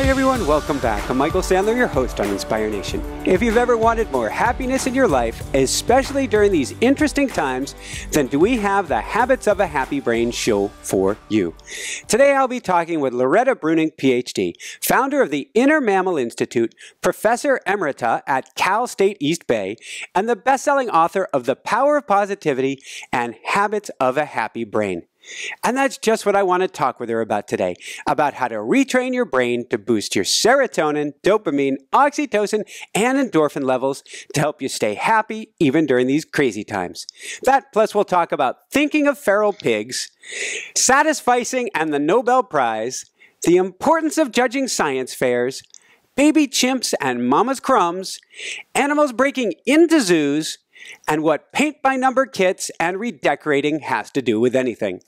Hi everyone, welcome back. I'm Michael Sandler, your host on Inspire Nation. If you've ever wanted more happiness in your life, especially during these interesting times, then do we have the Habits of a Happy Brain show for you. Today I'll be talking with Loretta Breuning, PhD, founder of the Inner Mammal Institute, Professor Emerita at Cal State East Bay, and the best-selling author of The Power of Positivity and Habits of a Happy Brain. And that's just what I want to talk with her about today, about how to retrain your brain to boost your serotonin, dopamine, oxytocin, and endorphin levels to help you stay happy even during these crazy times. That plus we'll talk about thinking of feral pigs, satisficing and the Nobel Prize, the importance of judging science fairs, baby chimps and mama's crumbs, animals breaking into zoos, and what paint-by-number kits and redecorating has to do with anything.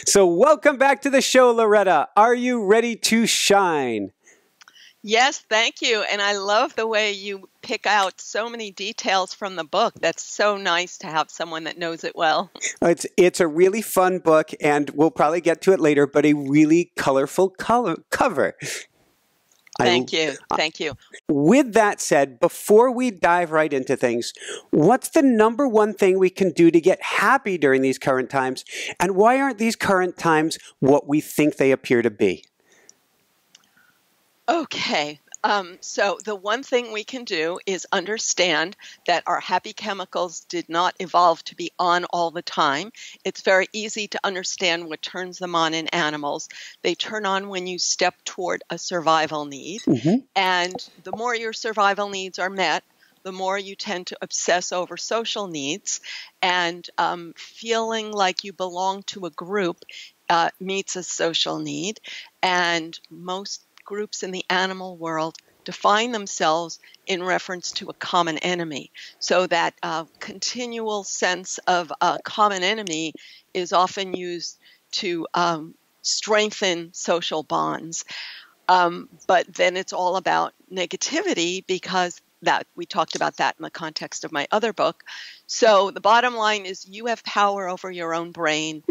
So welcome back to the show, Loretta. Are you ready to shine? Yes, thank you. And I love the way you pick out so many details from the book. That's so nice to have someone that knows it well. It's a really fun book, and we'll probably get to it later, but a really colorful cover. Thank you. Thank you. With that said, before we dive right into things, what's the number one thing we can do to get happy during these current times? And why aren't these current times what we think they appear to be? Okay. So the one thing we can do is understand that our happy chemicals did not evolve to be on all the time. It's very easy to understand what turns them on in animals. They turn on when you step toward a survival need. And the more your survival needs are met, the more you tend to obsess over social needs. And feeling like you belong to a group meets a social need. And most groups in the animal world define themselves in reference to a common enemy. So that continual sense of a common enemy is often used to strengthen social bonds. But then it's all about negativity, because that we talked about that in the context of my other book. So the bottom line is you have power over your own brain.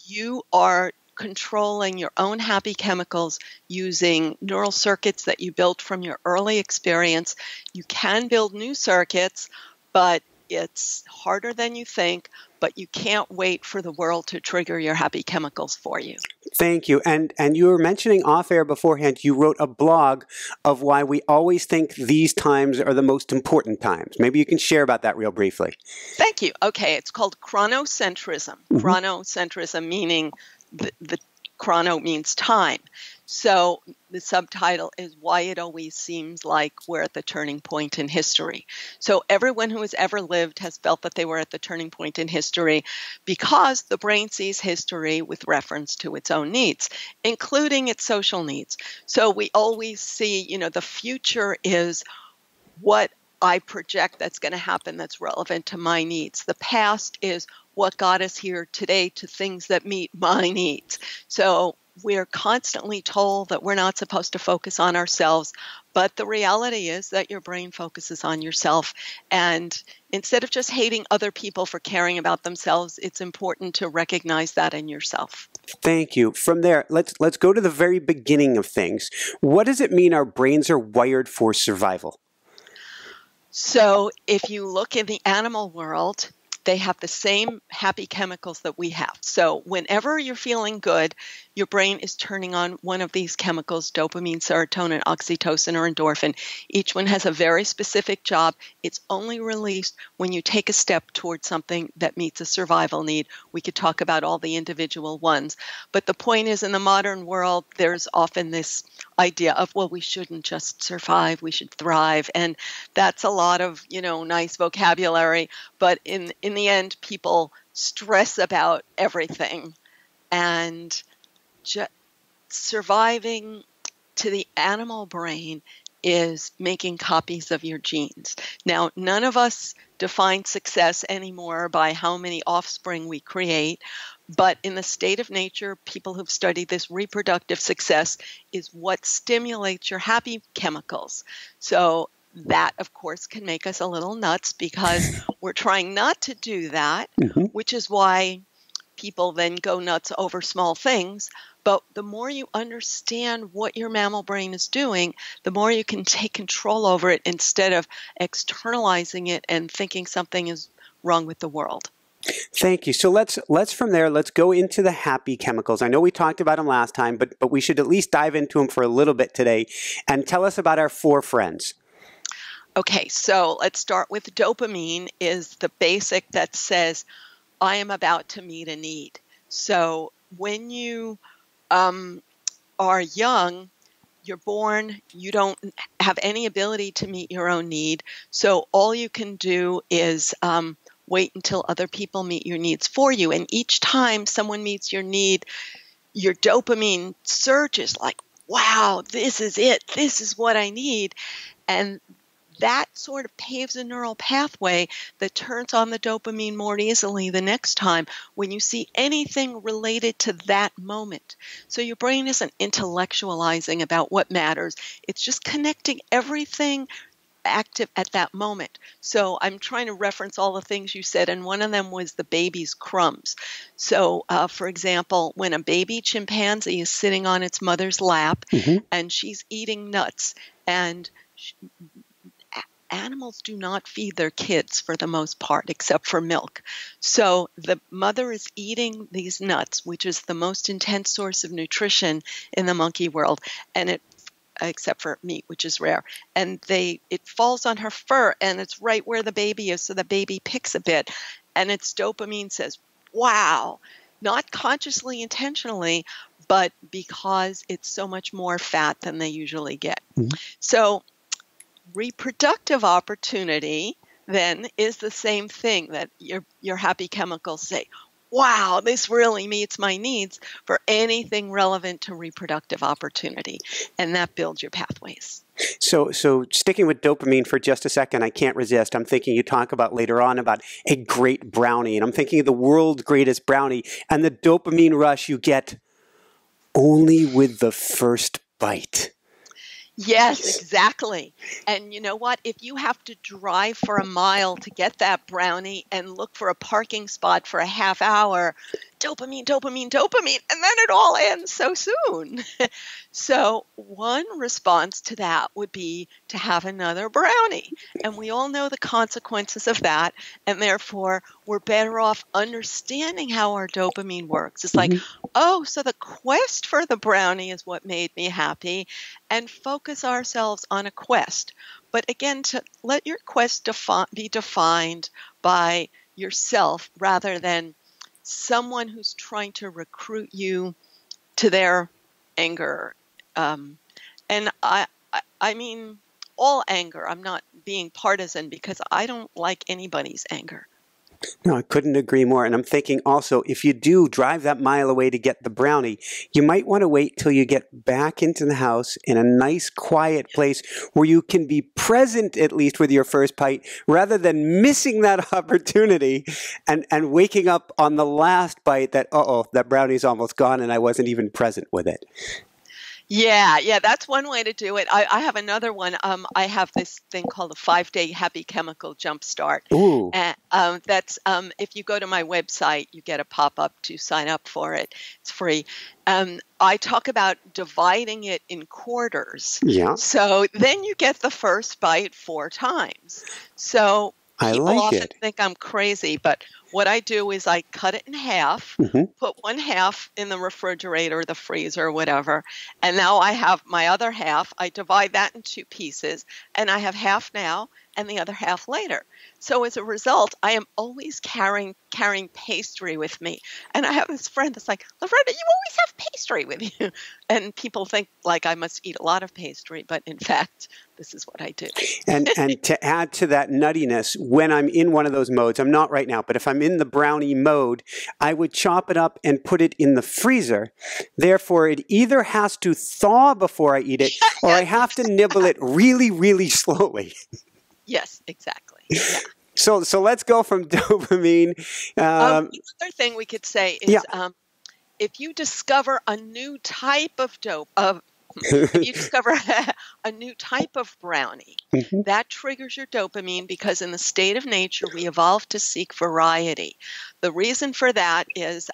You are controlling your own happy chemicals using neural circuits that you built from your early experience. You can build new circuits, but it's harder than you think, but you can't wait for the world to trigger your happy chemicals for you. Thank you. And you were mentioning off air beforehand, you wrote a blog of why we always think these times are the most important times. Maybe you can share about that real briefly. Thank you. Okay, it's called chronocentrism. Chronocentrism meaning the chrono means time. So the subtitle is why it always seems like we're at the turning point in history. So everyone who has ever lived has felt that they were at the turning point in history because the brain sees history with reference to its own needs, including its social needs. So we always see, the future is what I project that's going to happen that's relevant to my needs. The past is what got us here today to things that meet my needs. So we're constantly told that we're not supposed to focus on ourselves, but the reality is that your brain focuses on yourself. And instead of just hating other people for caring about themselves, it's important to recognize that in yourself. Thank you. From there, let's go to the very beginning of things. What does it mean our brains are wired for survival? So if you look in the animal world, they have the same happy chemicals that we have. So whenever you're feeling good, your brain is turning on one of these chemicals, dopamine, serotonin, oxytocin, or endorphin. Each one has a very specific job. It's only released when you take a step towards something that meets a survival need. We could talk about all the individual ones. But the point is, in the modern world, there's often this idea of, well, we shouldn't just survive, we should thrive. And that's a lot of, nice vocabulary. But in the end, people stress about everything. And surviving to the animal brain is making copies of your genes. Now, none of us define success anymore by how many offspring we create, but in the state of nature, people who've studied this, reproductive success is what stimulates your happy chemicals. So that, of course, can make us a little nuts because we're trying not to do that, which is why people then go nuts over small things. But the more you understand what your mammal brain is doing, the more you can take control over it instead of externalizing it and thinking something is wrong with the world. Thank you. So let's from there, let's go into the happy chemicals. I know we talked about them last time, but we should at least dive into them for a little bit today. And tell us about our 4 friends. Okay, so let's start with dopamine is the basic that says, I am about to meet a need. So when you are young, you're born, you don't have any ability to meet your own need. So all you can do is wait until other people meet your needs for you. And each time someone meets your need, your dopamine surges like, wow, this is it. This is what I need. And that sort of paves a neural pathway that turns on the dopamine more easily the next time when you see anything related to that moment. So your brain isn't intellectualizing about what matters. It's just connecting everything active at that moment. So I'm trying to reference all the things you said, and one of them was the baby's crumbs. So, for example, when a baby chimpanzee is sitting on its mother's lap and she's eating nuts, and animals do not feed their kids for the most part, except for milk. So the mother is eating these nuts, which is the most intense source of nutrition in the monkey world, and except for meat, which is rare. And it falls on her fur, and it's right where the baby is, so the baby picks a bit, and its dopamine says, wow, not consciously, intentionally, but because it's so much more fat than they usually get. So reproductive opportunity then is the same thing, that your happy chemicals say, wow, this really meets my needs for anything relevant to reproductive opportunity. And that builds your pathways. So sticking with dopamine for just a second, I can't resist. I'm thinking you talk about later on about a great brownie, and I'm thinking of the world's greatest brownie and the dopamine rush you get only with the first bite. Yes, exactly. And you know what? If you have to drive for a mile to get that brownie and look for a parking spot for a half hour, dopamine, dopamine, dopamine, and then it all ends so soon. So one response to that would be to have another brownie. And we all know the consequences of that. And therefore, we're better off understanding how our dopamine works. It's like, oh, so the quest for the brownie is what made me happy, and focus ourselves on a quest. But again, to let your quest be defined by yourself rather than someone who's trying to recruit you to their anger. And I mean all anger. I'm not being partisan because I don't like anybody's anger. No, I couldn't agree more. And I'm thinking also, if you do drive that mile away to get the brownie, you might want to wait till you get back into the house in a nice, quiet place where you can be present at least with your first bite, rather than missing that opportunity and waking up on the last bite that, that brownie's almost gone and I wasn't even present with it. Yeah, that's one way to do it. I have another one. I have this thing called a 5-day happy chemical jumpstart. Ooh. And that's if you go to my website, you get a pop-up to sign up for it. It's free. I talk about dividing it in quarters. Yeah. So then you get the first bite 4 times. So people often think I'm crazy, but what I do is I cut it in half, put one half in the refrigerator, the freezer, whatever, and now I have my other half. I divide that in 2 pieces, and I have half now and the other half later. So as a result, I am always carrying pastry with me. And I have this friend that's like, Loretta, you always have pastry with you. And people think like I must eat a lot of pastry, but in fact, this is what I do. And to add to that nuttiness, when I'm in one of those modes, I'm not right now, but if I'm in the brownie mode, I would chop it up and put it in the freezer. Therefore, it either has to thaw before I eat it, or I have to nibble it really, really slowly. Yes, exactly. Yeah. So let's go from dopamine. The other thing we could say is if you discover a new type of If you discover a new type of brownie, Mhm. that triggers your dopamine because in the state of nature, we evolved to seek variety. The reason for that is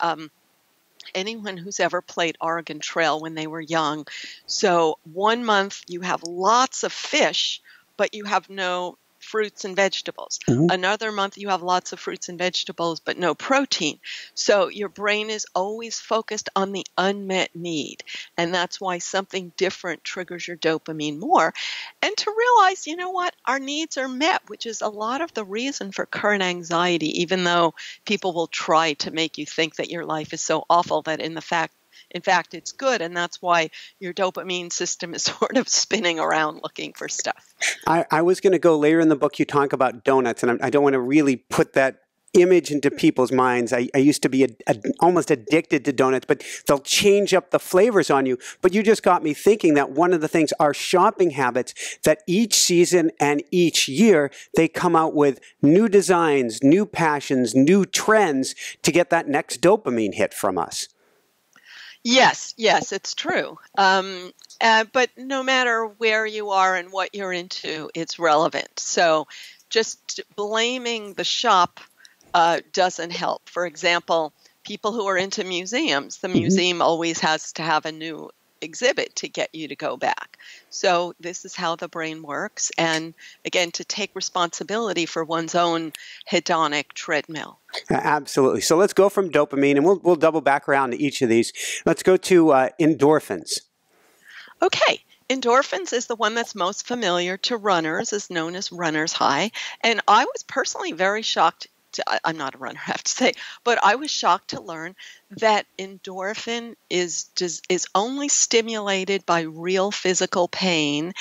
anyone who's ever played Oregon Trail when they were young. So 1 month you have lots of fish, but you have no fruits and vegetables. Mhm. Another month you have lots of fruits and vegetables, but no protein. So your brain is always focused on the unmet need. And that's why something different triggers your dopamine more. And to realize, you know what, our needs are met, which is a lot of the reason for current anxiety, even though people will try to make you think that your life is so awful that in fact, it's good, and that's why your dopamine system is sort of spinning around looking for stuff. I was going to go later in the book, you talk about donuts, and I don't want to really put that image into people's minds. I used to be almost addicted to donuts, but they'll change up the flavors on you. But you just got me thinking that one of the things, our shopping habits, that each season and each year, they come out with new designs, new passions, new trends to get that next dopamine hit from us. Yes, it's true. But no matter where you are and what you're into, it's relevant. So just blaming the shop doesn't help. For example, people who are into museums, the museum always has to have a new exhibit to get you to go back. So this is how the brain works. And again, to take responsibility for one's own hedonic treadmill. Absolutely. So let's go from dopamine, and we'll double back around to each of these. Let's go to endorphins. Okay. Endorphins is the one that's most familiar to runners, is known as runner's high. And I was personally very shocked. I'm not a runner, I have to say, but I was shocked to learn that endorphin is only stimulated by real physical pain,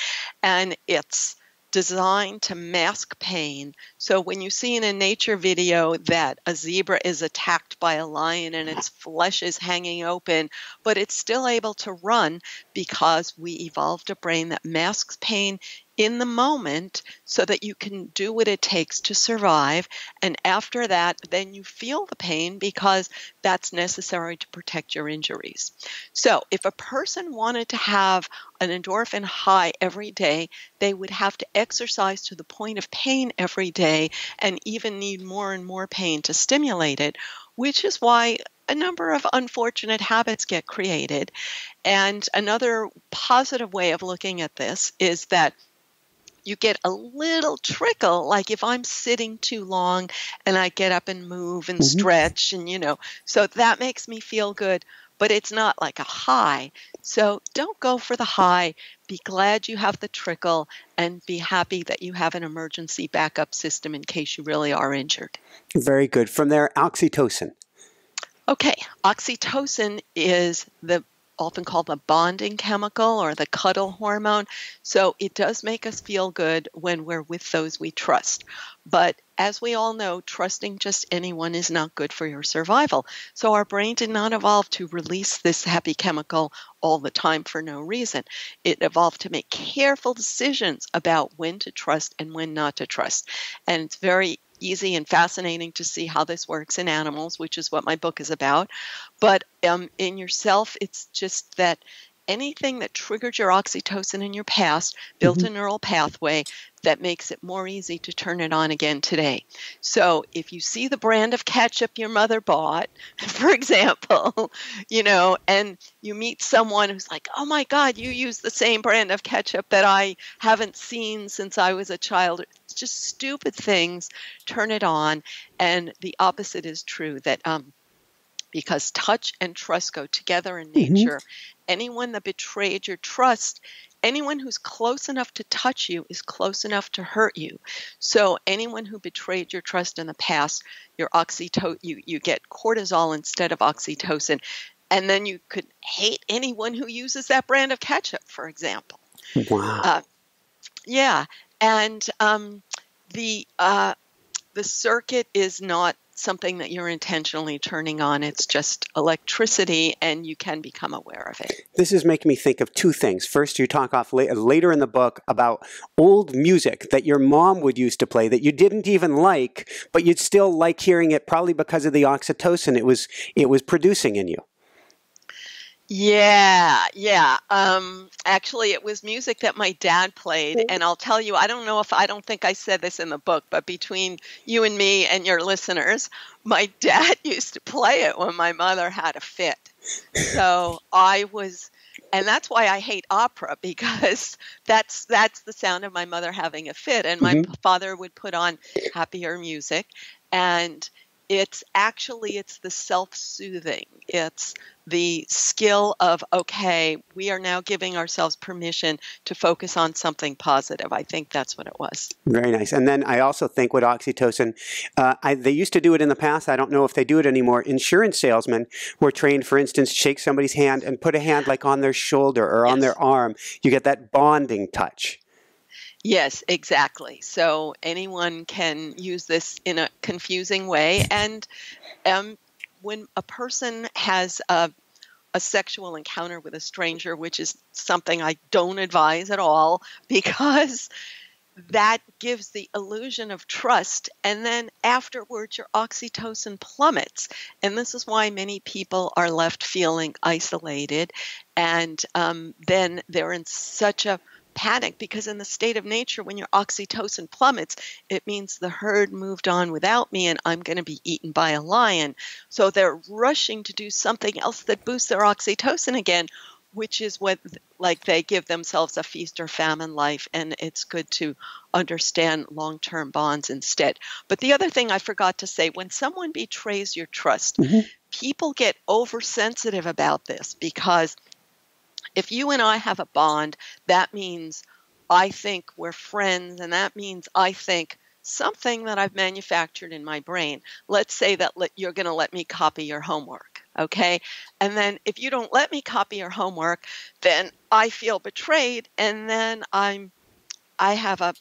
and it's designed to mask pain. So when you see in a nature video that a zebra is attacked by a lion and its flesh is hanging open, but it's still able to run because we evolved a brain that masks pain in the moment so that you can do what it takes to survive. And after that, then you feel the pain because that's necessary to protect your injuries. So if a person wanted to have an endorphin high every day, they would have to exercise to the point of pain every day and even need more and more pain to stimulate it, which is why a number of unfortunate habits get created. And another positive way of looking at this is that you get a little trickle, like if I'm sitting too long and I get up and move and stretch and, so that makes me feel good, but it's not like a high. So don't go for the high. Be glad you have the trickle and be happy that you have an emergency backup system in case you really are injured. Very good. From there, oxytocin. Okay, oxytocin is often called the bonding chemical or the cuddle hormone. So it does make us feel good when we're with those we trust. But as we all know, trusting just anyone is not good for your survival. So our brain did not evolve to release this happy chemical all the time for no reason. It evolved to make careful decisions about when to trust and when not to trust. And it's very easy and fascinating to see how this works in animals, which is what my book is about. But in yourself, it's just that anything that triggered your oxytocin in your past built a neural pathway that makes it more easy to turn it on again today. So if you see the brand of ketchup your mother bought, for example, and you meet someone who's like, oh my God, you use the same brand of ketchup that I haven't seen since I was a child. It's just stupid things. Turn it on. And the opposite is true, that because touch and trust go together in nature. Anyone that betrayed your trust, anyone who's close enough to touch you is close enough to hurt you. So anyone who betrayed your trust in the past, your you get cortisol instead of oxytocin. And then you could hate anyone who uses that brand of ketchup, for example. Wow. Yeah. And the circuit is not something that you're intentionally turning on. It's just electricity, and you can become aware of it. This is making me think of two things. First, you talk later in the book about old music that your mom would used to play that you didn't even like, but you'd still like hearing it, probably because of the oxytocin it was producing in you. Yeah, yeah. Actually, it was music that my dad played, and I'll tell you, I don't think I said this in the book, but between you and me and your listeners, my dad used to play it when my mother had a fit. So and that's why I hate opera, because that's the sound of my mother having a fit, and my father would put on happier music, and it's the self-soothing. It's the skill of, okay, we are now giving ourselves permission to focus on something positive. I think that's what it was. Very nice. And then I also think with oxytocin, they used to do it in the past. I don't know if they do it anymore. Insurance salesmen were trained, for instance, shake somebody's hand and put a hand like on their shoulder or on their arm. You get that bonding touch. Yes, exactly. So anyone can use this in a confusing way. And when a person has a sexual encounter with a stranger, which is something I don't advise at all, because that gives the illusion of trust. And then afterwards, your oxytocin plummets. And this is why many people are left feeling isolated. And then they're in such a panic, because in the state of nature, when your oxytocin plummets, it means the herd moved on without me and I'm going to be eaten by a lion. So they're rushing to do something else that boosts their oxytocin again, which is what, like, they give themselves a feast or famine life, and it's good to understand long-term bonds instead. But the other thing I forgot to say, when someone betrays your trust, people get oversensitive about this, because if you and I have a bond, that means I think we're friends, and that means I think something that I've manufactured in my brain. Let's say that you're going to let me copy your homework, okay? And then if you don't let me copy your homework, then I feel betrayed, and then I have a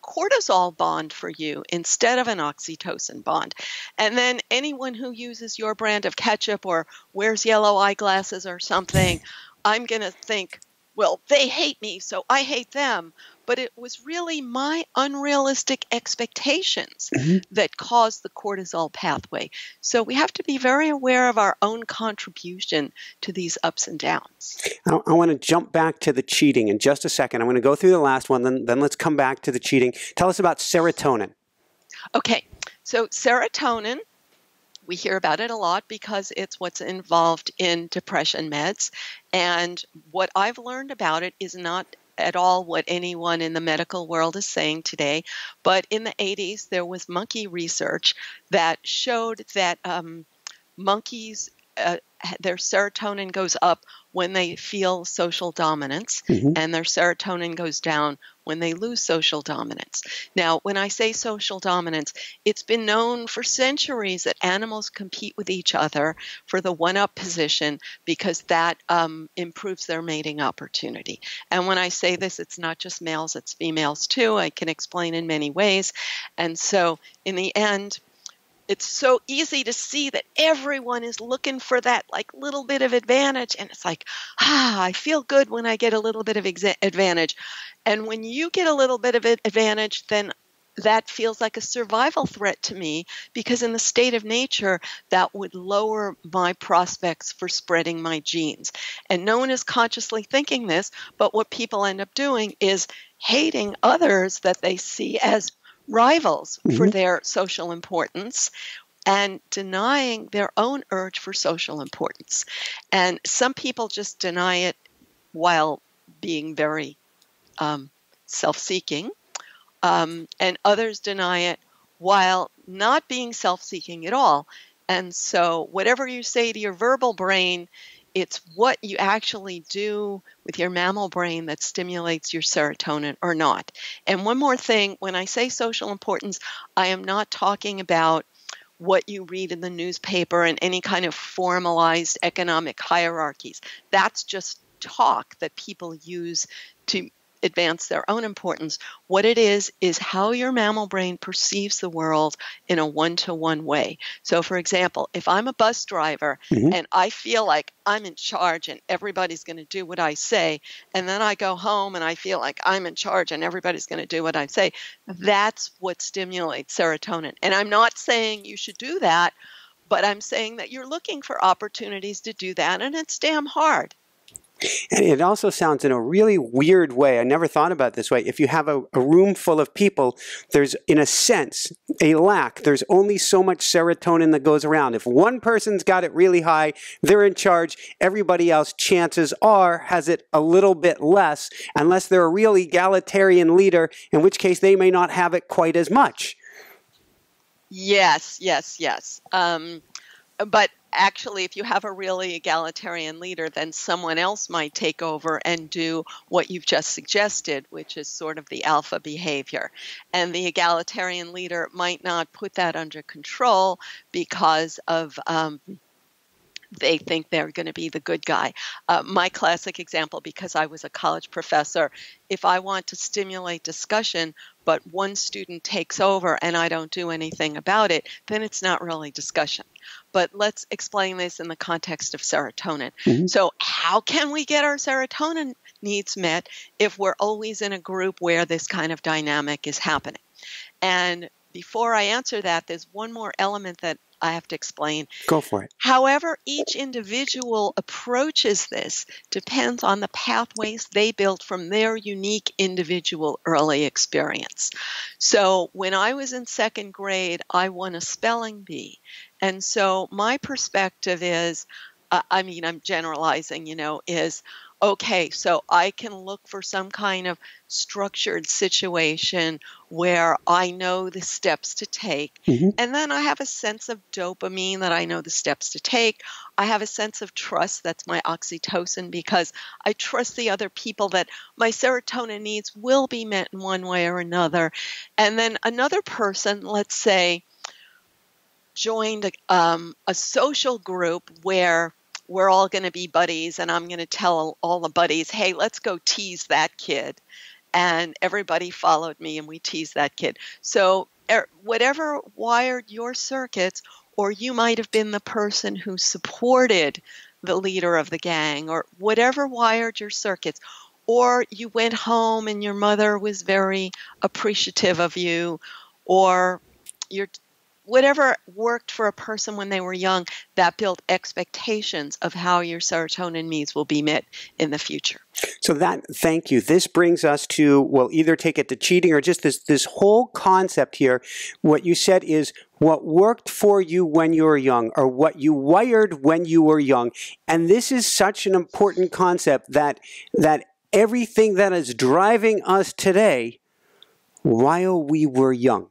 cortisol bond for you instead of an oxytocin bond. And then anyone who uses your brand of ketchup or wears yellow eyeglasses or something, I'm going to think, well, they hate me, so I hate them. But it was really my unrealistic expectations that caused the cortisol pathway. So we have to be very aware of our own contribution to these ups and downs. I want to jump back to the cheating in just a second. I'm going to go through the last one, then let's come back to the cheating. Tell us about serotonin. Okay, so serotonin, we hear about it a lot because it's what's involved in depression meds. And what I've learned about it is not at all what anyone in the medical world is saying today. But in the 80s, there was monkey research that showed that monkeys, their serotonin goes up when they feel social dominance, and their serotonin goes down when they lose social dominance. Now, when I say social dominance, it's been known for centuries that animals compete with each other for the one-up position, because that improves their mating opportunity. And when I say this, it's not just males, it's females too. I can explain in many ways. And so in the end, it's so easy to see that everyone is looking for that like little bit of advantage. And it's like, I feel good when I get a little bit of advantage. And when you get a little bit of advantage, then that feels like a survival threat to me, because in the state of nature, that would lower my prospects for spreading my genes. And no one is consciously thinking this, but what people end up doing is hating others that they see as rivals for their social importance, and denying their own urge for social importance. And some people just deny it while being very self-seeking, and others deny it while not being self-seeking at all. And so whatever you say to your verbal brain, it's what you actually do with your mammal brain that stimulates your serotonin or not. And one more thing, when I say social importance, I am not talking about what you read in the newspaper and any kind of formalized economic hierarchies. That's just talk that people use to advance their own importance. What it is how your mammal brain perceives the world in a one-to-one way. So, for example, if I'm a bus driver and I feel like I'm in charge and everybody's going to do what I say, and then I go home and I feel like I'm in charge and everybody's going to do what I say, that's what stimulates serotonin. And I'm not saying you should do that, but I'm saying that you're looking for opportunities to do that, and it's damn hard. And it also sounds in a really weird way. I never thought about it this way. If you have a room full of people, there's, in a sense, a lack. There's only so much serotonin that goes around. If one person's got it really high, they're in charge. Everybody else, chances are, has it a little bit less, unless they're a real egalitarian leader, in which case they may not have it quite as much. Yes, yes, yes. But actually, if you have a really egalitarian leader, then someone else might take over and do what you've just suggested, which is sort of the alpha behavior. And the egalitarian leader might not put that under control because of they think they're going to be the good guy. My classic example, because I was a college professor, if I want to stimulate discussion, but one student takes over and I don't do anything about it, then it's not really discussion. But let's explain this in the context of serotonin. So how can we get our serotonin needs met if we're always in a group where this kind of dynamic is happening? And before I answer that, there's one more element that I have to explain. Go for it. However each individual approaches this depends on the pathways they built from their unique individual early experience. So when I was in second grade, I won a spelling bee. And so my perspective is, I'm generalizing, is, okay, so I can look for some kind of structured situation where I know the steps to take. And then I have a sense of dopamine that I know the steps to take. I have a sense of trust. That's my oxytocin, because I trust the other people that my serotonin needs will be met in one way or another. And then another person, let's say, joined a social group where we're all going to be buddies, and I'm going to tell all the buddies, hey, let's go tease that kid. And everybody followed me, and we teased that kid. So whatever wired your circuits, or you might have been the person who supported the leader of the gang, or whatever wired your circuits, or you went home and your mother was very appreciative of you, or whatever worked for a person when they were young, that built expectations of how your serotonin needs will be met in the future. So thank you. This brings us to, we'll either take it to cheating or just this whole concept here. What you said is what worked for you when you were young, or what you wired when you were young. And this is such an important concept that everything that is driving us today while we were young.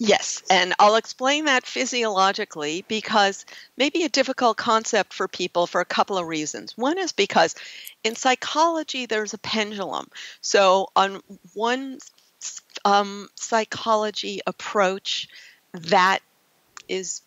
Yes, and I'll explain that physiologically, because maybe a difficult concept for people for a couple of reasons. One is because in psychology there's a pendulum. So on one psychology approach that is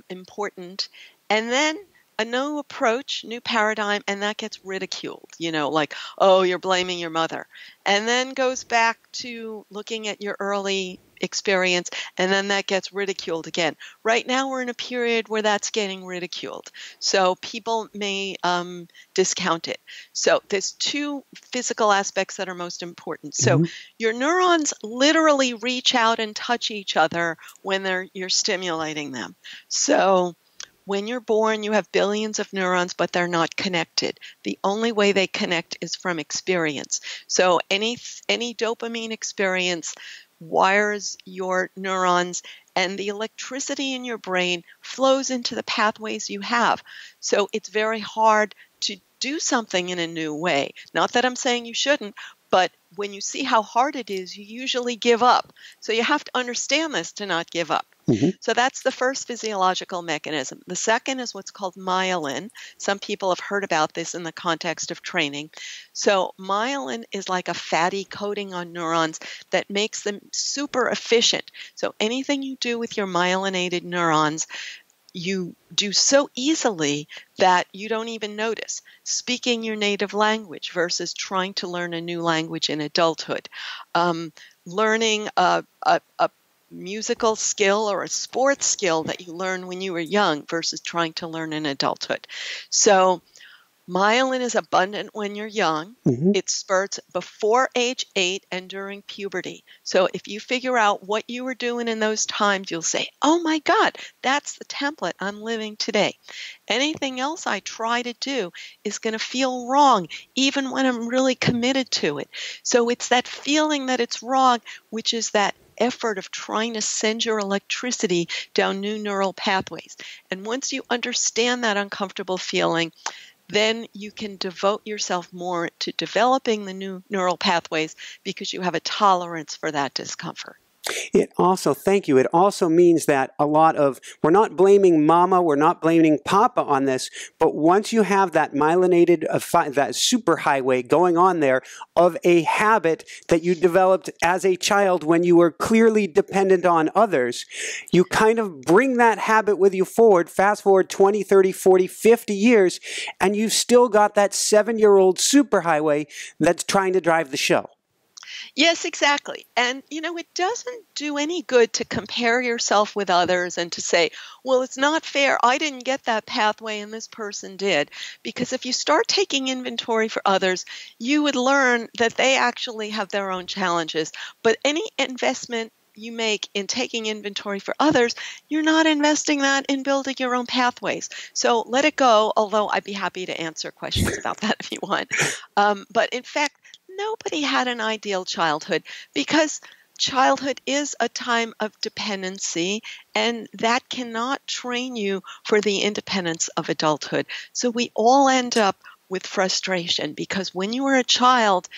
important, and then a new approach, new paradigm, and that gets ridiculed, like, oh, you're blaming your mother. And then goes back to looking at your early experience, and then that gets ridiculed again. Right now we're in a period where that's getting ridiculed. So people may discount it. So there's two physical aspects that are most important. So your neurons literally reach out and touch each other when you're stimulating them. So when you're born, you have billions of neurons, but they're not connected. The only way they connect is from experience. So any dopamine experience wires your neurons, and the electricity in your brain flows into the pathways you have. So it's very hard to do something in a new way. Not that I'm saying you shouldn't, but when you see how hard it is, you usually give up. So you have to understand this to not give up. So that's the first physiological mechanism. The second is what's called myelin. Some people have heard about this in the context of training. So myelin is like a fatty coating on neurons that makes them super efficient. So anything you do with your myelinated neurons, you do so easily that you don't even notice. Speaking your native language versus trying to learn a new language in adulthood. Learning a musical skill or a sports skill that you learned when you were young versus trying to learn in adulthood. So Myelin is abundant when you're young. Mm-hmm. It spurts before age 8 and during puberty. So if you figure out what you were doing in those times, you'll say, oh my God, that's the template I'm living today. Anything else I try to do is going to feel wrong, even when I'm really committed to it. So it's that feeling that it's wrong, which is that effort of trying to send your electricity down new neural pathways. And once you understand that uncomfortable feeling, then you can devote yourself more to developing the new neural pathways because you have a tolerance for that discomfort. It also, thank you, it also means that we're not blaming mama, we're not blaming papa on this, but once you have that myelinated, that superhighway going on there of a habit that you developed as a child when you were clearly dependent on others, you kind of bring that habit with you forward, fast forward 20, 30, 40, 50 years, and you've still got that 7-year-old superhighway that's trying to drive the show. Yes, exactly. And, it doesn't do any good to compare yourself with others and to say, well, it's not fair. I didn't get that pathway and this person did. Because if you start taking inventory for others, you would learn that they actually have their own challenges. But any investment you make in taking inventory for others, you're not investing that in building your own pathways. So let it go, although I'd be happy to answer questions about that if you want. But in fact, nobody had an ideal childhood because childhood is a time of dependency, and that cannot train you for the independence of adulthood. So we all end up with frustration because when you were a child,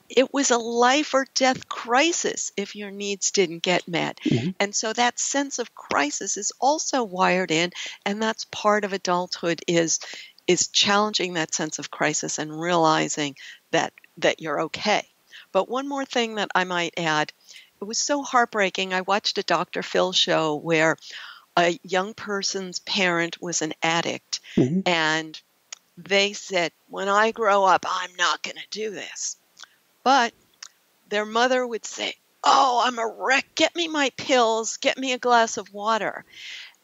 it was a life or death crisis if your needs didn't get met. Mm-hmm. And so that sense of crisis is also wired in, and that's part of adulthood is challenging that sense of crisis and realizing that you're okay. But one more thing that I might add, it was so heartbreaking. I watched a Dr. Phil show where a young person's parent was an addict, mm-hmm. and they said, when I grow up, I'm not going to do this. But their mother would say, oh, I'm a wreck. Get me my pills. Get me a glass of water.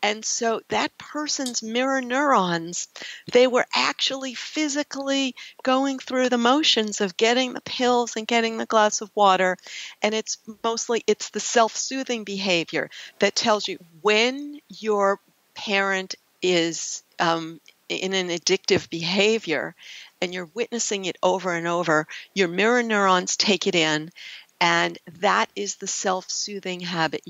And so that person's mirror neurons, they were actually physically going through the motions of getting the pills and getting the glass of water. And it's the self-soothing behavior that tells you when your parent is in an addictive behavior and you're witnessing it over and over, your mirror neurons take it in. And that is the self-soothing habit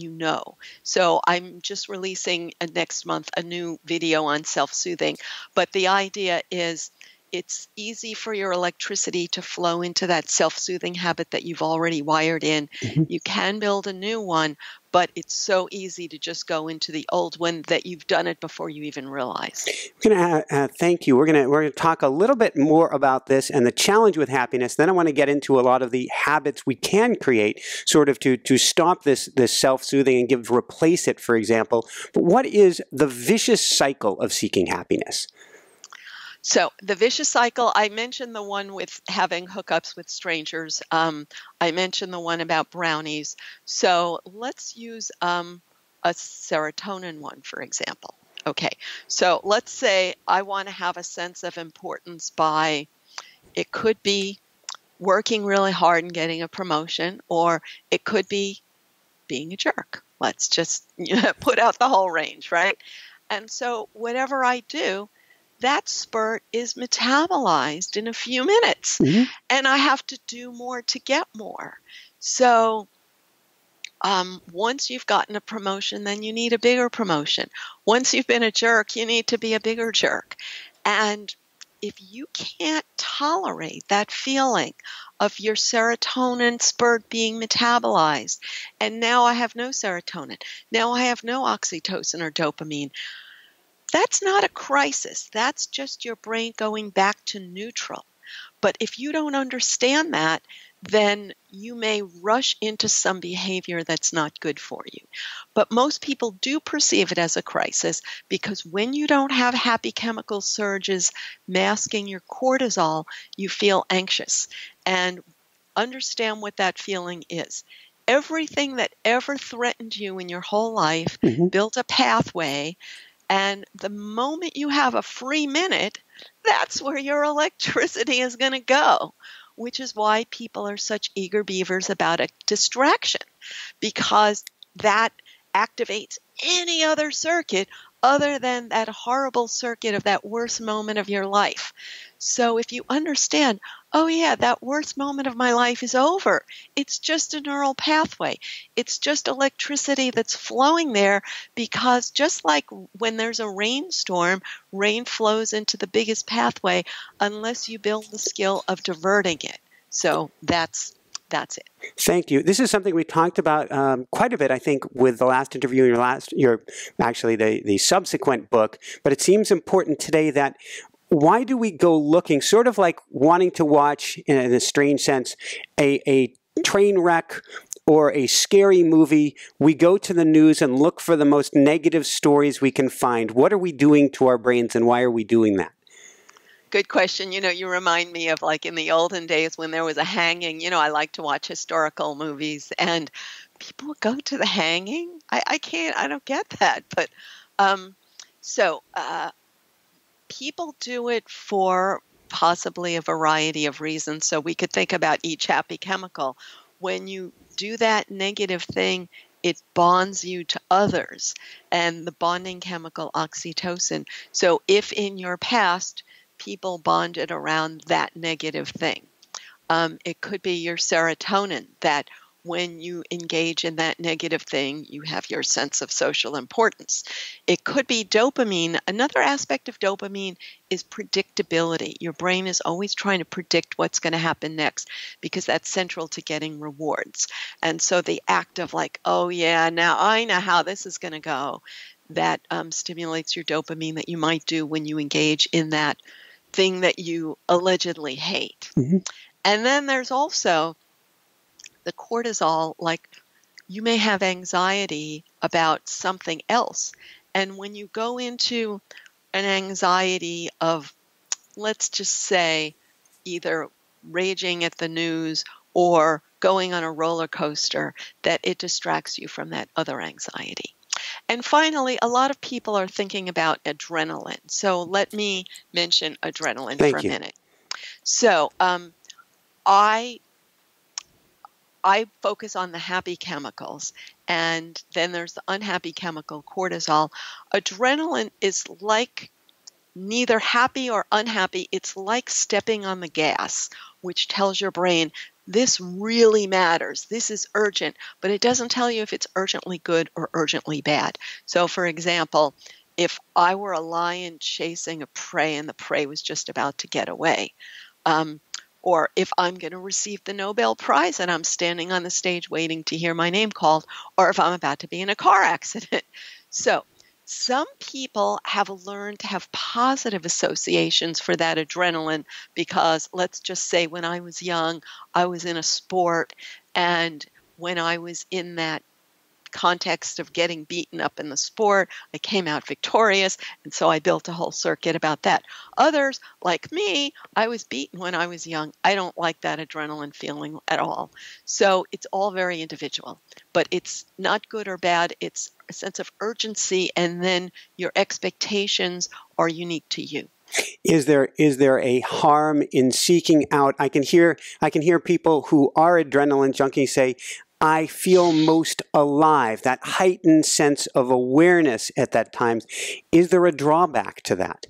So I'm just releasing next month a new video on self-soothing. But the idea is it's easy for your electricity to flow into that self-soothing habit that you've already wired in. Mm-hmm. You can build a new one, but it's so easy to just go into the old one that you've done it before you even realize. Thank you. We're gonna talk a little bit more about this and the challenge with happiness. Then I want to get into a lot of the habits we can create, sort of to stop this self-soothing and replace it, for example. But what is the vicious cycle of seeking happiness? So the vicious cycle, I mentioned the one with having hookups with strangers. I mentioned the one about brownies. So let's use a serotonin one, for example. Okay, so let's say I want to have a sense of importance by, it could be working really hard and getting a promotion, or it could be being a jerk. Let's just put out the whole range, right? And so whatever I do, that spurt is metabolized in a few minutes. Mm-hmm. And I have to do more to get more. So once you've gotten a promotion, then you need a bigger promotion. Once you've been a jerk, you need to be a bigger jerk. And if you can't tolerate that feeling of your serotonin spurt being metabolized, and now I have no serotonin, now I have no oxytocin or dopamine, that's not a crisis. That's just your brain going back to neutral. But if you don't understand that, then you may rush into some behavior that's not good for you. But most people do perceive it as a crisis because when you don't have happy chemical surges masking your cortisol, you feel anxious. And understand what that feeling is. Everything that ever threatened you in your whole life built a pathway. And the moment you have a free minute, that's where your electricity is going to go, which is why people are such eager beavers about a distraction, because that activates any other circuit other than that horrible circuit of that worst moment of your life. So if you understand, oh yeah, that worst moment of my life is over. It's just a neural pathway. It's just electricity that's flowing there, because just like when there's a rainstorm, rain flows into the biggest pathway unless you build the skill of diverting it. So that's it. Thank you. This is something we talked about quite a bit, I think, with the last interview and actually the subsequent book. But it seems important today that why do we go looking, sort of like wanting to watch, in a strange sense, a train wreck or a scary movie? We go to the news and look for the most negative stories we can find. What are we doing to our brains, and why are we doing that? Good question. You remind me of like in the olden days when there was a hanging. I like to watch historical movies, and people would go to the hanging. I don't get that. But people do it for possibly a variety of reasons. So we could think about each happy chemical. When you do that negative thing, it bonds you to others, and the bonding chemical oxytocin. So if in your past people bonded around that negative thing. It could be your serotonin, that when you engage in that negative thing, you have your sense of social importance. It could be dopamine. Another aspect of dopamine is predictability. Your brain is always trying to predict what's going to happen next, because that's central to getting rewards. And so the act of like, oh yeah, now I know how this is going to go, that stimulates your dopamine that you might do when you engage in that thing that you allegedly hate. Mm-hmm. And then there's also the cortisol, like you may have anxiety about something else. And when you go into an anxiety of, let's just say, either raging at the news or going on a roller coaster, that it distracts you from that other anxiety. And finally, a lot of people are thinking about adrenaline. So let me mention adrenaline for a minute. So I focus on the happy chemicals, and then there's the unhappy chemical, cortisol. Adrenaline is like neither happy or unhappy. It's like stepping on the gas, which tells your brain, this really matters. This is urgent, but it doesn't tell you if it's urgently good or urgently bad. So, for example, if I were a lion chasing a prey and the prey was just about to get away, or if I'm going to receive the Nobel Prize and I'm standing on the stage waiting to hear my name called, or if I'm about to be in a car accident. So some people have learned to have positive associations for that adrenaline, because let's just say when I was young, I was in a sport, and when I was in that context of getting beaten up in the sport, I came out victorious, and so I built a whole circuit about that. Others, like me, I was beaten when I was young. I don't like that adrenaline feeling at all. So it's all very individual, but it's not good or bad. It's a sense of urgency, and then your expectations are unique to you. Is there a harm in seeking out? I can hear people who are adrenaline junkies say, I feel most alive, that heightened sense of awareness at that time. Is there a drawback to that?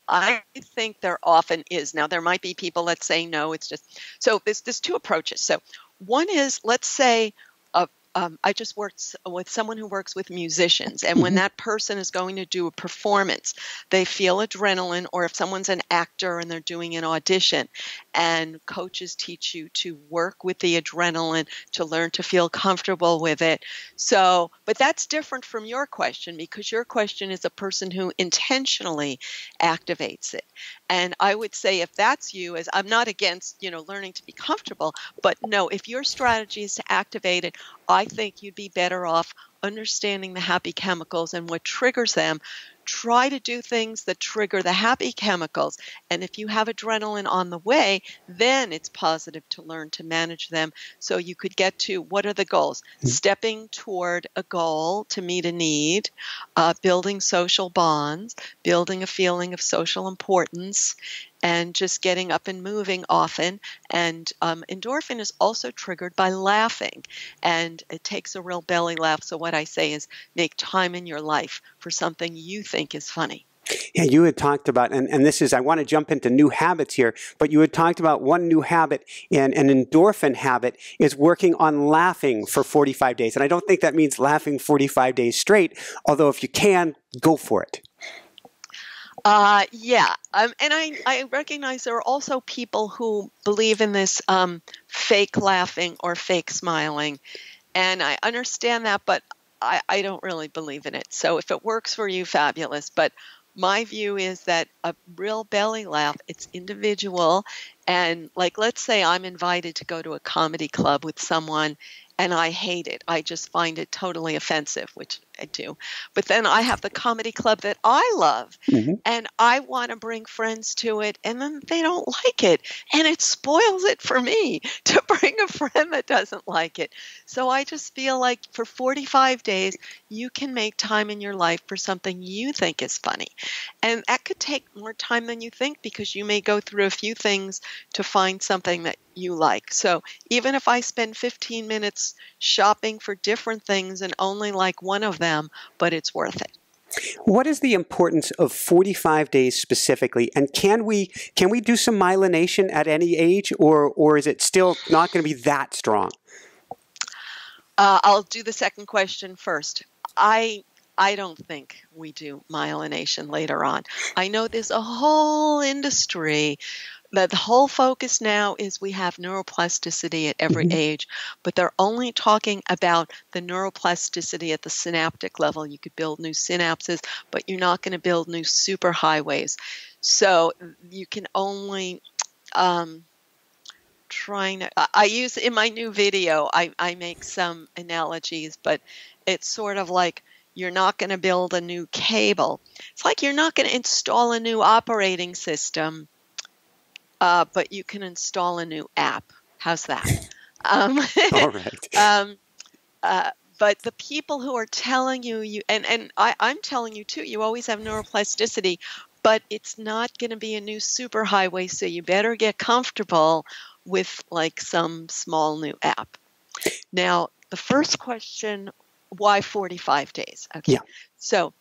I think there often is. Now, there might be people that say no, it's just, so there's two approaches. So one is, let's say, I just worked with someone who works with musicians, and when that person is going to do a performance, they feel adrenaline, or if someone's an actor and they're doing an audition, and coaches teach you to work with the adrenaline to learn to feel comfortable with it. So, but that's different from your question, because your question is a person who intentionally activates it. And I would say if that's you, as I'm not against, learning to be comfortable, but no, if your strategy is to activate it, I think you'd be better off understanding the happy chemicals and what triggers them, try to do things that trigger the happy chemicals. And if you have adrenaline on the way, then it's positive to learn to manage them. So you could get to, what are the goals? Stepping toward a goal to meet a need, building social bonds, building a feeling of social importance, and just getting up and moving often. And endorphin is also triggered by laughing, and it takes a real belly laugh. So what I say is, make time in your life for something you think is funny. Yeah, you had talked about, and this is, I want to jump into new habits here, but you had talked about one new habit, and an endorphin habit is working on laughing for 45 days. And I don't think that means laughing 45 days straight, although if you can, go for it. Yeah. And I recognize there are also people who believe in this fake laughing or fake smiling. And I understand that, but I don't really believe in it. So if it works for you, fabulous. But my view is that a real belly laugh, it's individual. And like, let's say I'm invited to go to a comedy club with someone and I hate it. I just find it totally offensive, which I do. But then I have the comedy club that I love, and I want to bring friends to it, and then they don't like it. And it spoils it for me to bring a friend that doesn't like it. So I just feel like for 45 days, you can make time in your life for something you think is funny. And that could take more time than you think, because you may go through a few things to find something that you like. So even if I spend 15 minutes shopping for different things and only like one of them, but it's worth it. What is the importance of 45 days specifically? And can we do some myelination at any age, or is it still not going to be that strong? I'll do the second question first. I don't think we do myelination later on. I know there's a whole industry that the whole focus now is we have neuroplasticity at every age, but they're only talking about the neuroplasticity at the synaptic level. You could build new synapses, but you're not going to build new superhighways. So you can only I use in my new video, I make some analogies, but it's sort of like, you're not going to build a new cable. It's like you're not going to install a new operating system, but you can install a new app. How's that? All right. But the people who are telling you, and I'm telling you too, you always have neuroplasticity, but it's not going to be a new superhighway, so you better get comfortable with like some small new app. Now, the first question, why 45 days? Okay. Yeah. So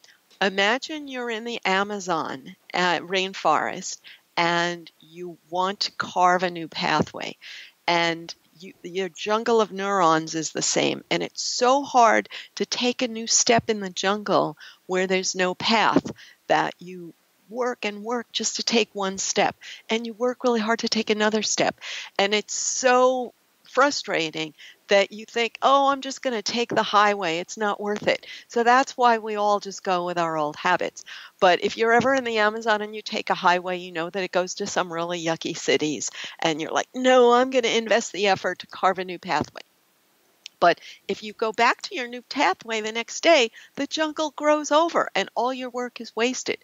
imagine you're in the Amazon rainforest and you want to carve a new pathway, and your jungle of neurons is the same, and it's so hard to take a new step in the jungle where there's no path that you work and work just to take one step, and you work really hard to take another step, and it's so frustrating that you think, oh, I'm just going to take the highway. It's not worth it. So that's why we all just go with our old habits. But if you're ever in the Amazon and you take a highway, you know that it goes to some really yucky cities. And you're like, no, I'm going to invest the effort to carve a new pathway. But if you go back to your new pathway the next day, the jungle grows over and all your work is wasted.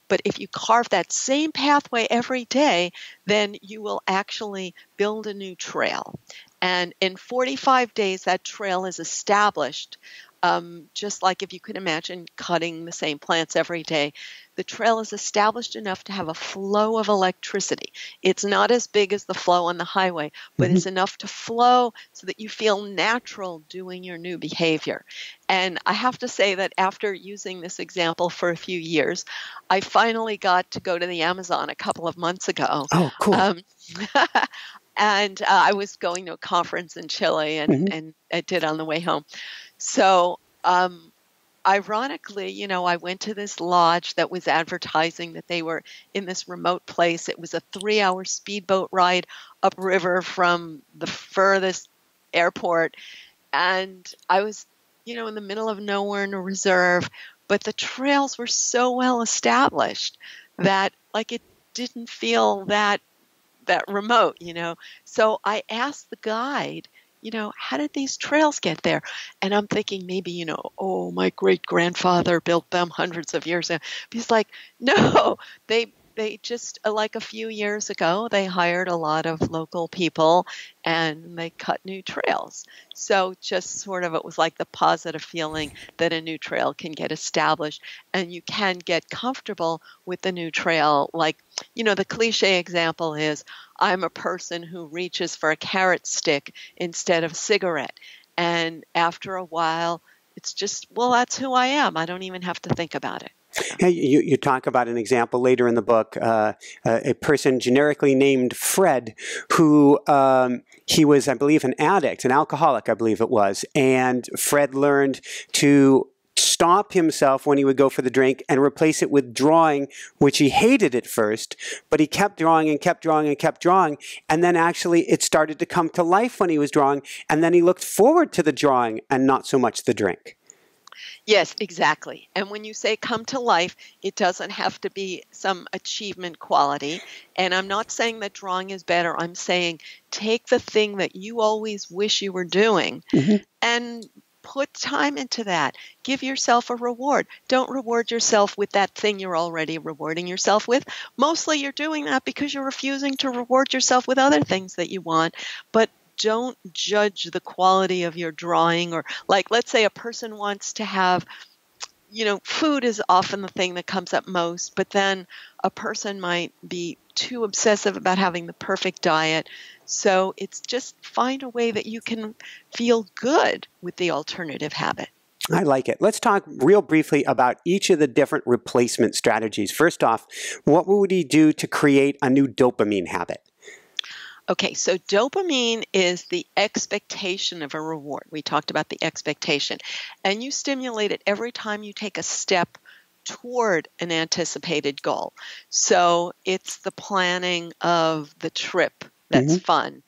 But if you carve that same pathway every day, then you will actually build a new trail. And in 45 days, that trail is established. Just like if you could imagine cutting the same plants every day, the trail is established enough to have a flow of electricity. It's not as big as the flow on the highway, but it's enough to flow so that you feel natural doing your new behavior. And I have to say that after using this example for a few years, I finally got to go to the Amazon a couple of months ago. Oh, cool. And I was going to a conference in Chile, and I did on the way home. So ironically, you know, I went to this lodge that was advertising that they were in this remote place. It was a 3-hour speedboat ride upriver from the furthest airport. And I was, you know, in the middle of nowhere in a reserve, but the trails were so well established that like it didn't feel that remote, you know. So I asked the guide, how did these trails get there? And I'm thinking maybe, oh, my great-grandfather built them hundreds of years ago. He's like, no, they just, like a few years ago, they hired a lot of local people and they cut new trails. So just sort of, it was like the positive feeling that a new trail can get established and you can get comfortable with the new trail. Like, the cliche example is, I'm a person who reaches for a carrot stick instead of a cigarette. And after a while, it's just, well, that's who I am. I don't even have to think about it. Hey, you talk about an example later in the book, a person generically named Fred, who he was, I believe, an addict, an alcoholic, I believe it was. And Fred learned to stop himself when he would go for the drink and replace it with drawing, which he hated at first, but he kept drawing and kept drawing and kept drawing. And then actually it started to come to life when he was drawing. And then he looked forward to the drawing and not so much the drink. Yes, exactly. And when you say come to life, it doesn't have to be some achievement quality. And I'm not saying that drawing is better. I'm saying take the thing that you always wish you were doing and put time into that. Give yourself a reward. Don't reward yourself with that thing you're already rewarding yourself with. Mostly you're doing that because you're refusing to reward yourself with other things that you want. But don't judge the quality of your drawing, or like, let's say a person wants to have, food is often the thing that comes up most, but then a person might be too obsessive about having the perfect diet. So it's just find a way that you can feel good with the alternative habit. I like it. Let's talk real briefly about each of the different replacement strategies. First off, what would he do to create a new dopamine habit? Okay, so dopamine is the expectation of a reward. We talked about the expectation. And you stimulate it every time you take a step toward an anticipated goal. So it's the planning of the trip that's fun.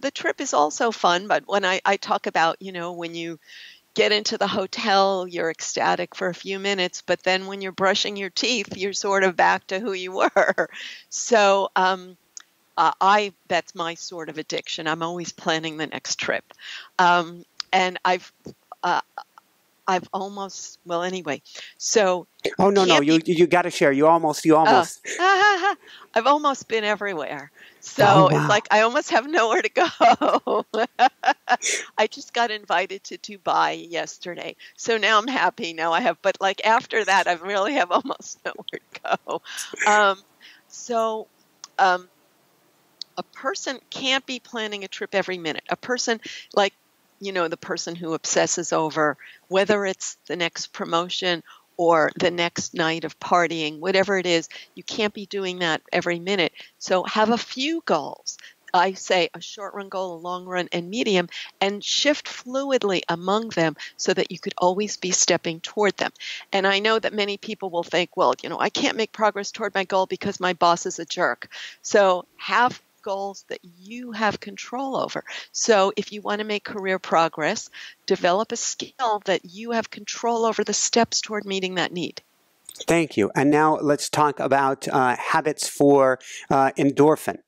The trip is also fun, but when I talk about, when you get into the hotel, you're ecstatic for a few minutes, but then when you're brushing your teeth, you're sort of back to who you were. So, that's my sort of addiction. I'm always planning the next trip. And I've almost, well, anyway, so. Oh, no, you got to share. You almost. I've almost been everywhere. So It's like I almost have nowhere to go. I just got invited to Dubai yesterday. So now I'm happy. Now I have, but like after that, I really have almost nowhere to go. A person can't be planning a trip every minute. A person like, the person who obsesses over whether it's the next promotion or the next night of partying, whatever it is, you can't be doing that every minute. So have a few goals. I say a short run goal, a long run, and medium, and shift fluidly among them so that you could always be stepping toward them. And I know that many people will think, well, I can't make progress toward my goal because my boss is a jerk. So have goals that you have control over. So if you want to make career progress, develop a skill that you have control over the steps toward meeting that need. Thank you. And now let's talk about habits for endorphin.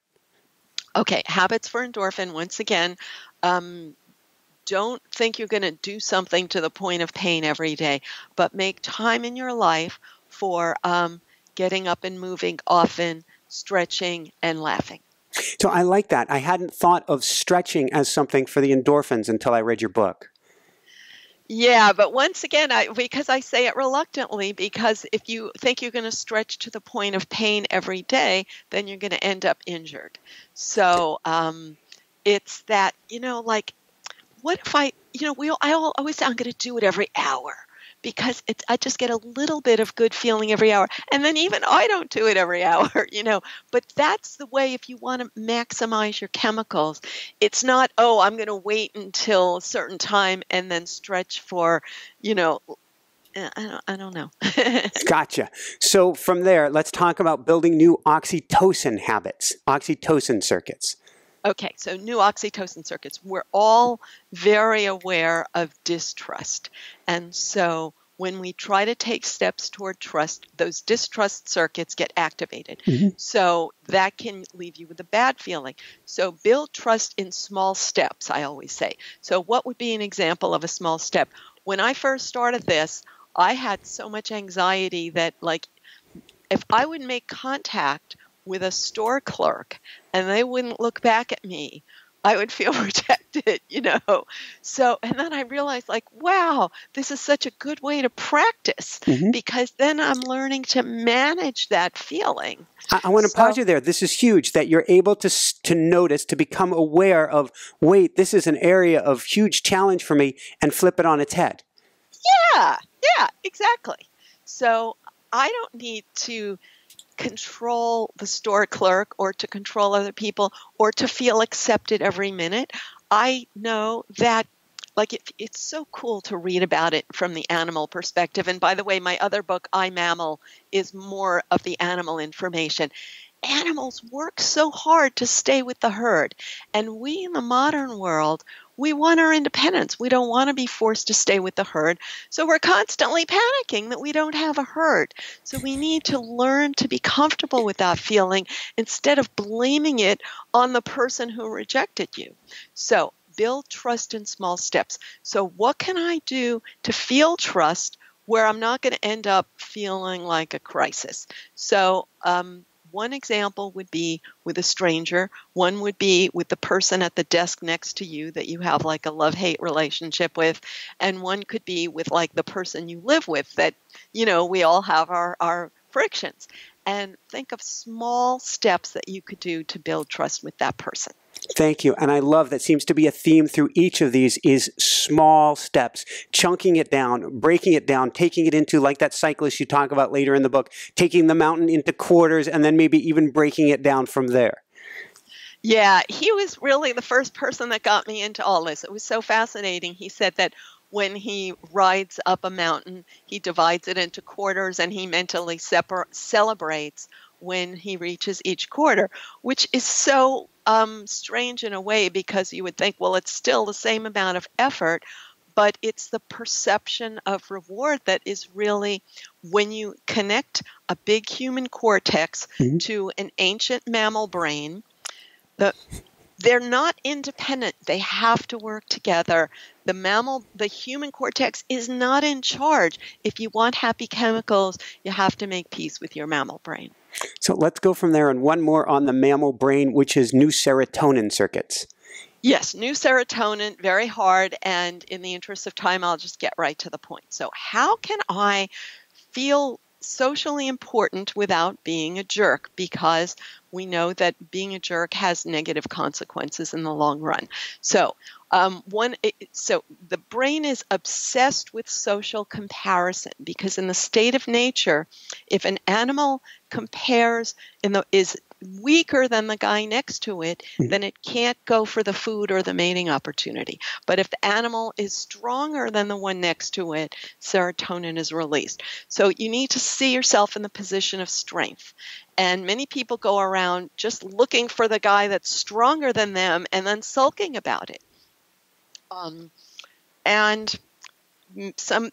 Okay, habits for endorphin. Once again, don't think you're going to do something to the point of pain every day, but make time in your life for getting up and moving often, stretching, and laughing. So I like that. I hadn't thought of stretching as something for the endorphins until I read your book. Yeah, but once again, because I say it reluctantly, because if you think you're going to stretch to the point of pain every day, then you're going to end up injured. So it's that, like, what if I always say I'm going to do it every hour. Because I just get a little bit of good feeling every hour. And then even I don't do it every hour, But that's the way if you want to maximize your chemicals. It's not, I'm going to wait until a certain time and then stretch for, I don't know. Gotcha. So from there, let's talk about building new oxytocin habits, oxytocin circuits. Okay, so new oxytocin circuits. We're all very aware of distrust. And so when we try to take steps toward trust, those distrust circuits get activated. So that can leave you with a bad feeling. So build trust in small steps, I always say. So what would be an example of a small step? When I first started this, I had so much anxiety that, like, if I would make contact with a store clerk and they wouldn't look back at me, I would feel rejected, So, and then I realized, like, wow, this is such a good way to practice, because then I'm learning to manage that feeling. I want to pause you there. This is huge, that you're able to notice, to become aware of, wait, this is an area of huge challenge for me, and flip it on its head. Yeah, exactly. So I don't need to control the store clerk or to control other people or to feel accepted every minute. I know that, like, it's so cool to read about it from the animal perspective. And by the way, my other book, I Mammal, is more of the animal information. Animals work so hard to stay with the herd. And we in the modern world, we want our independence. We don't want to be forced to stay with the herd. So we're constantly panicking that we don't have a herd. So we need to learn to be comfortable with that feeling instead of blaming it on the person who rejected you. So build trust in small steps. So what can I do to feel trust where I'm not going to end up feeling like a crisis? So, one example would be with a stranger. One would be with the person at the desk next to you that you have like a love-hate relationship with. And one could be with like the person you live with that, we all have our frictions. And think of small steps that you could do to build trust with that person. Thank you. And I love that seems to be a theme through each of these is small steps, chunking it down, breaking it down, taking it into, like that cyclist you talk about later in the book, taking the mountain into quarters and then maybe even breaking it down from there. Yeah, he was really the first person that got me into all this. It was so fascinating. He said that when he rides up a mountain, he divides it into quarters and he mentally celebrates when he reaches each quarter, which is so strange in a way, because you would think, well, it's still the same amount of effort, but it's the perception of reward that is really, when you connect a big human cortex to an ancient mammal brain, they're not independent. They have to work together. The human cortex is not in charge. If you want happy chemicals, you have to make peace with your mammal brain. So let's go from there, and one more on the mammal brain, which is new serotonin circuits. Yes, new serotonin, very hard, and in the interest of time, I'll just get right to the point. So how can I feel socially important without being a jerk? Because we know that being a jerk has negative consequences in the long run. So the brain is obsessed with social comparison, because in the state of nature, if an animal is weaker than the guy next to it, then it can't go for the food or the mating opportunity. But if the animal is stronger than the one next to it, serotonin is released. So you need to see yourself in the position of strength. And many people go around just looking for the guy that's stronger than them and then sulking about it.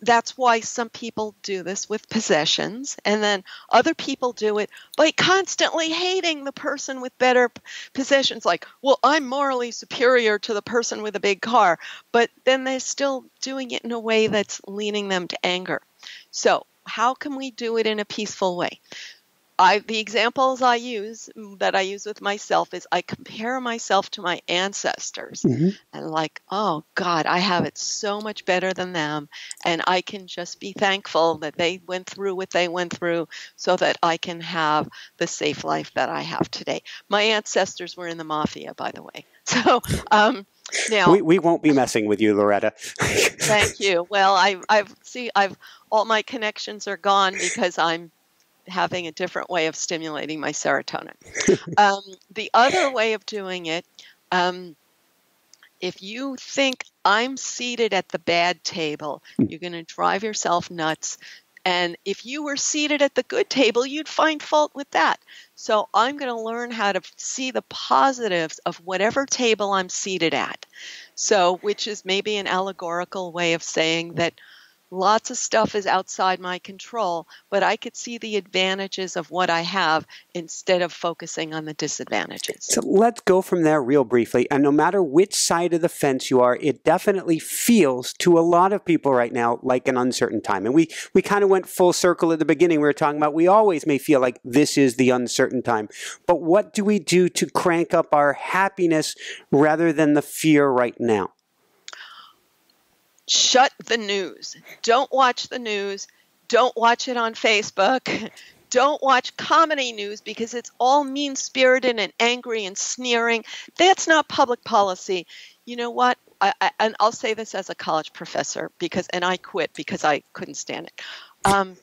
That's why some people do this with possessions, and then other people do it by constantly hating the person with better possessions. Like, well, I'm morally superior to the person with a big car, but then they're still doing it in a way that's leading them to anger. So how can we do it in a peaceful way? The examples I use with myself is I compare myself to my ancestors and like, oh God, I have it so much better than them. And I can just be thankful that they went through what they went through so that I can have the safe life that I have today. My ancestors were in the mafia, by the way. So, now we won't be messing with you, Loretta. Thank you. Well, all my connections are gone because I'm having a different way of stimulating my serotonin. The other way of doing it, if you think I'm seated at the bad table, you're going to drive yourself nuts. And if you were seated at the good table, you'd find fault with that. So I'm going to learn how to see the positives of whatever table I'm seated at. So, which is maybe an allegorical way of saying that lots of stuff is outside my control, but I could see the advantages of what I have instead of focusing on the disadvantages. So let's go from there real briefly. And no matter which side of the fence you are, it definitely feels to a lot of people right now like an uncertain time. And we kind of went full circle at the beginning. We were talking about we always may feel like this is the uncertain time. But what do we do to crank up our happiness rather than the fear right now? Shut the news. Don't watch the news. Don't watch it on Facebook. Don't watch comedy news because it's all mean-spirited and angry and sneering. That's not public policy. You know what? And I'll say this as a college professor and I quit because I couldn't stand it.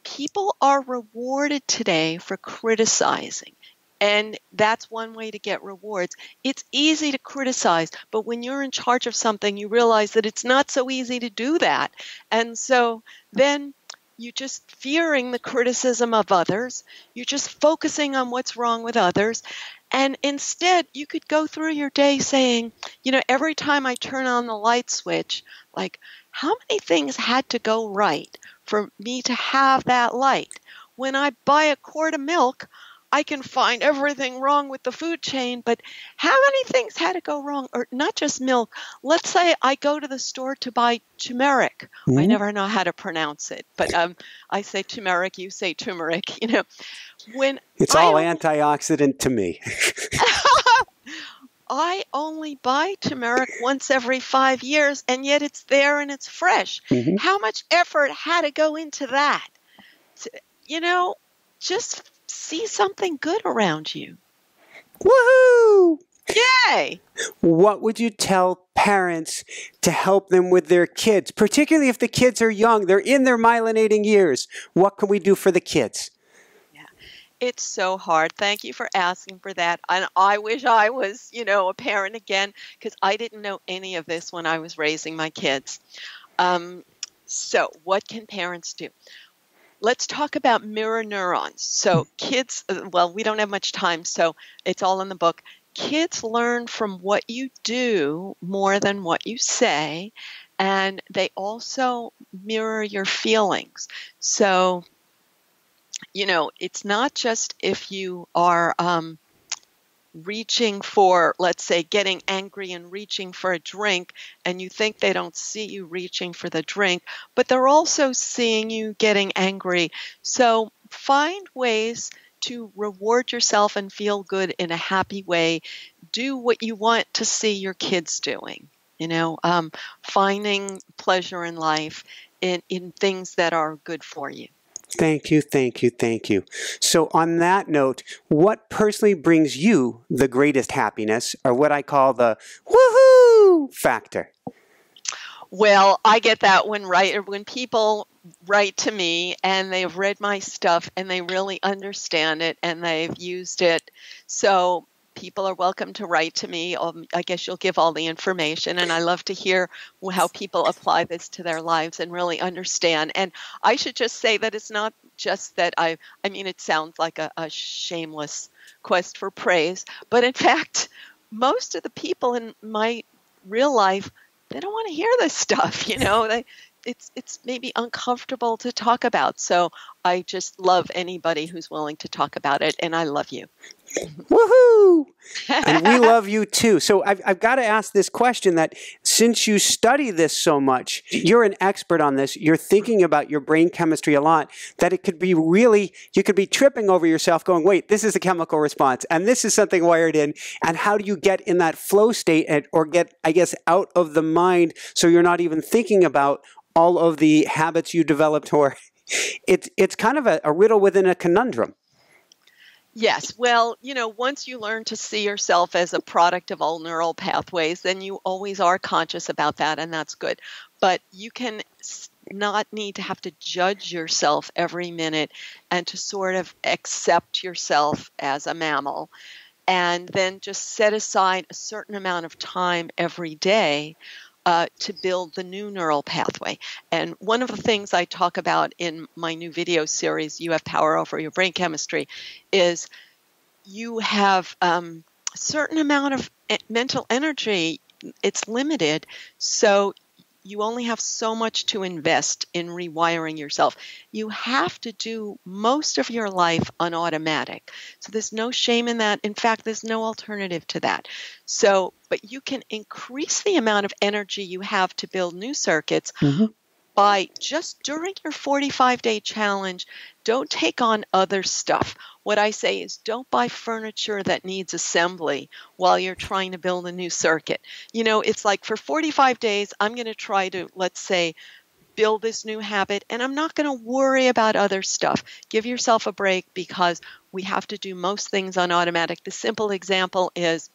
People are rewarded today for criticizing. And that's one way to get rewards. It's easy to criticize, but when you're in charge of something, you realize that it's not so easy to do that. And so then you're just fearing the criticism of others. You're just focusing on what's wrong with others. And instead, you could go through your day saying, you know, every time I turn on the light switch, like, how many things had to go right for me to have that light? When I buy a quart of milk, I can find everything wrong with the food chain, but how many things had to go wrong? Or not just milk. Let's say I go to the store to buy turmeric. I never know how to pronounce it, but I say turmeric, you say turmeric. You know, when it's all antioxidant to me. I only buy turmeric once every 5 years, and yet it's there and it's fresh. How much effort had to go into that? You know, just see something good around you. Woohoo! Yay! What would you tell parents to help them with their kids, particularly if the kids are young, they're in their myelinating years? What can we do for the kids? Yeah, it's so hard. Thank you for asking for that. And I wish I was, you know, a parent again, because I didn't know any of this when I was raising my kids. So what can parents do? Let's talk about mirror neurons. So kids, well, we don't have much time, so it's all in the book. Kids learn from what you do more than what you say, and they also mirror your feelings. So, you know, it's not just if you are reaching for, let's say, getting angry and reaching for a drink, and you think they don't see you reaching for the drink, but they're also seeing you getting angry. So find ways to reward yourself and feel good in a happy way. Do what you want to see your kids doing, you know, finding pleasure in life in things that are good for you. Thank you, thank you, thank you. So on that note, what personally brings you the greatest happiness, or what I call the woohoo factor? Well, I get that when people write to me and they've read my stuff and they really understand it and they've used it. So people are welcome to write to me. I guess you'll give all the information, and I love to hear how people apply this to their lives and really understand. And I should just say that it's not just that I mean, it sounds like a shameless quest for praise, but in fact, most of the people in my real life, they don't want to hear this stuff, you know. It's maybe uncomfortable to talk about. So I just love anybody who's willing to talk about it, and I love you. Woohoo! And we love you too. So I've got to ask this question, that since you study this so much, you're an expert on this, you're thinking about your brain chemistry a lot, that it could be really, you could be tripping over yourself going, wait, this is a chemical response and this is something wired in. And how do you get in that flow state or get, I guess, out of the mind so you're not even thinking about all of the habits you developed? Or it's kind of a riddle within a conundrum. Yes. Well, you know, once you learn to see yourself as a product of all neural pathways, then you always are conscious about that, and that's good. But you can not need to have to judge yourself every minute and to sort of accept yourself as a mammal, and then just set aside a certain amount of time every day to build the new neural pathway. And one of the things I talk about in my new video series, You Have Power Over Your Brain Chemistry, is you have a certain amount of mental energy. It's limited. So you only have so much to invest in rewiring yourself. You have to do most of your life on automatic. So there's no shame in that. In fact, there's no alternative to that. So, but you can increase the amount of energy you have to build new circuits by just during your 45-day challenge, don't take on other stuff. What I say is don't buy furniture that needs assembly while you're trying to build a new circuit. You know, it's like for 45 days, I'm going to try to, let's say, build this new habit, and I'm not going to worry about other stuff. Give yourself a break because we have to do most things on automatic. The simple example is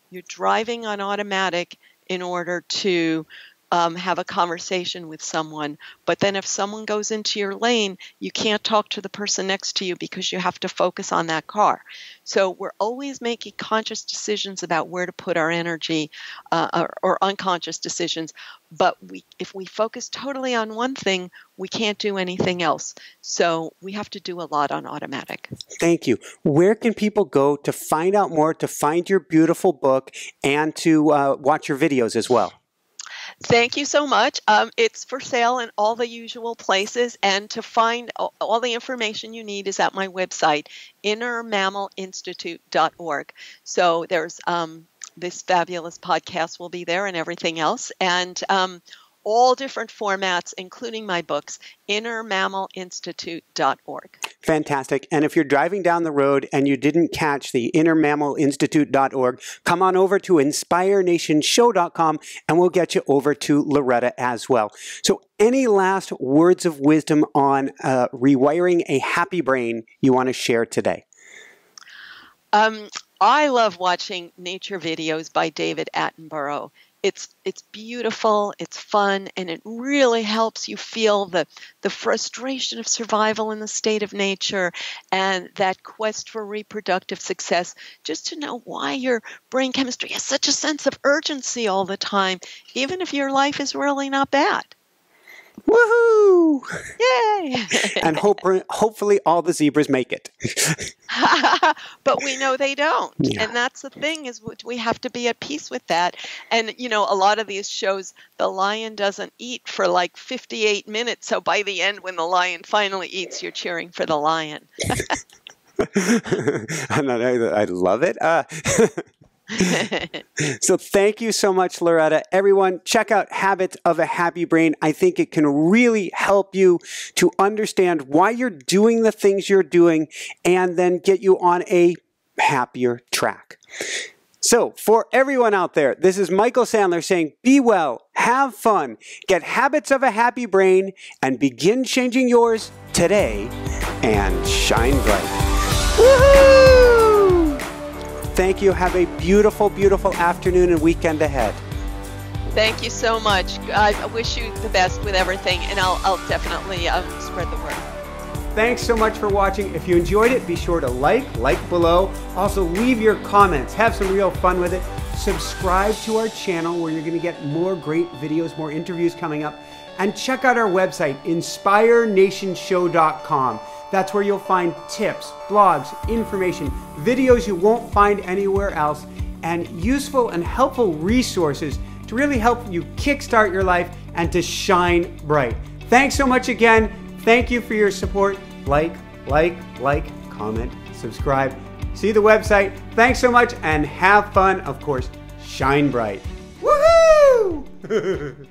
you're driving on automatic in order to have a conversation with someone. But then if someone goes into your lane, you can't talk to the person next to you because you have to focus on that car. So we're always making conscious decisions about where to put our energy or unconscious decisions. But if we focus totally on one thing, we can't do anything else. So we have to do a lot on automatic. Thank you. Where can people go to find out more, to find your beautiful book, and to watch your videos as well? Thank you so much. It's for sale in all the usual places, and to find all the information you need is at my website, innermammalinstitute.org. So there's this fabulous podcast will be there and everything else, and all different formats, including my books, innermammalinstitute.org. Fantastic. And if you're driving down the road and you didn't catch the innermammalinstitute.org, come on over to inspirenationshow.com and we'll get you over to Loretta as well. So any last words of wisdom on rewiring a happy brain you want to share today? I love watching nature videos by David Attenborough. It's beautiful, it's fun, and it really helps you feel the frustration of survival in the state of nature and that quest for reproductive success, just to know why your brain chemistry has such a sense of urgency all the time, even if your life is really not bad. Woohoo! Yay! And hopefully all the zebras make it. But we know they don't. Yeah. And that's the thing, is we have to be at peace with that. And, you know, a lot of these shows, the lion doesn't eat for like 58 minutes. So by the end, when the lion finally eats, you're cheering for the lion. I love it. So thank you so much, Loretta. Everyone, check out Habits of a Happy Brain. I think it can really help you to understand why you're doing the things you're doing and then get you on a happier track. So for everyone out there, this is Michael Sandler saying, be well, have fun, get habits of a happy brain, and begin changing yours today and shine bright. Woohoo! Thank you. Have a beautiful, beautiful afternoon and weekend ahead. Thank you so much. I wish you the best with everything, and I'll definitely spread the word. Thanks so much for watching. If you enjoyed it, be sure to like below. Also, leave your comments. Have some real fun with it. Subscribe to our channel where you're going to get more great videos, more interviews coming up. And check out our website, inspirenationshow.com. That's where you'll find tips, blogs, information, videos you won't find anywhere else, and useful and helpful resources to really help you kickstart your life and to shine bright. Thanks so much again. Thank you for your support. Like, comment, subscribe. See the website. Thanks so much and have fun. Of course, shine bright. Woohoo!